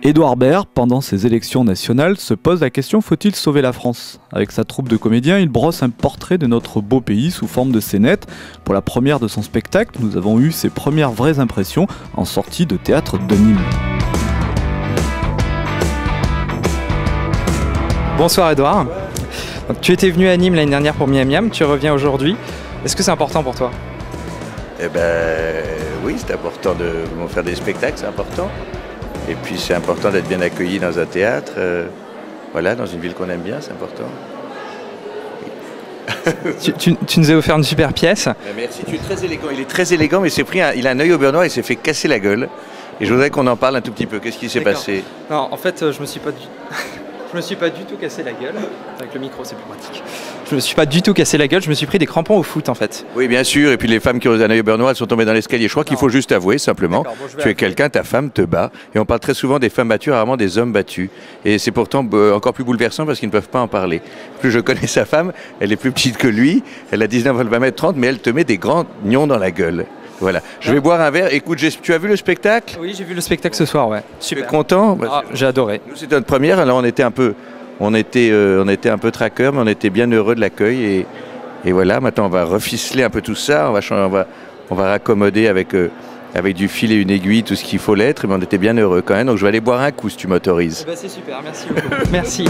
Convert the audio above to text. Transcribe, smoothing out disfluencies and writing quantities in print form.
Édouard Baird, pendant ses élections nationales, se pose la question: faut-il sauver la France? Avec sa troupe de comédiens, il brosse un portrait de notre beau pays sous forme de scénette. Pour la première de son spectacle, nous avons eu ses premières vraies impressions en sortie de théâtre de Nîmes. Bonsoir Édouard. Donc, tu étais venu à Nîmes l'année dernière pour Miam Miam, tu reviens aujourd'hui. Est-ce que c'est important pour toi? Eh ben oui, c'est important de faire des spectacles, c'est important. Et puis c'est important d'être bien accueilli dans un théâtre, voilà, dans une ville qu'on aime bien, c'est important. Oui. Tu nous as offert une super pièce. Merci, tu es très élégant. Il est très élégant, mais il a un œil au beurre noir, il s'est fait casser la gueule. Et je voudrais qu'on en parle un tout petit peu. Qu'est-ce qui s'est passé? Non, en fait, je me suis pas du tout cassé la gueule. Avec le micro, c'est plus pratique. Je me suis pas du tout cassé la gueule, je me suis pris des crampons au foot en fait. Oui, bien sûr, et puis les femmes qui ont un œil au beurre noir, elles sont tombées dans l'escalier. Je crois qu'il faut juste avouer simplement, bon, tu es quelqu'un, ta femme te bat. Et on parle très souvent des femmes battues, rarement des hommes battus. Et c'est pourtant encore plus bouleversant parce qu'ils ne peuvent pas en parler. Plus je connais sa femme, elle est plus petite que lui, elle a 19, elle va mettre 30, mais elle te met des grands nions dans la gueule. Voilà, je vais boire un verre. Écoute, tu as vu le spectacle? Oui, j'ai vu le spectacle ce soir, ouais. Super. Tu es content? J'ai adoré. Nous, c'était notre première, alors on était un peu traqueurs, mais on était bien heureux de l'accueil. Et voilà, maintenant on va reficeler un peu tout ça, on va raccommoder avec du fil et une aiguille, tout ce qu'il faut l'être, mais on était bien heureux quand même. Donc je vais aller boire un coup si tu m'autorises. C'est super, merci beaucoup. Merci.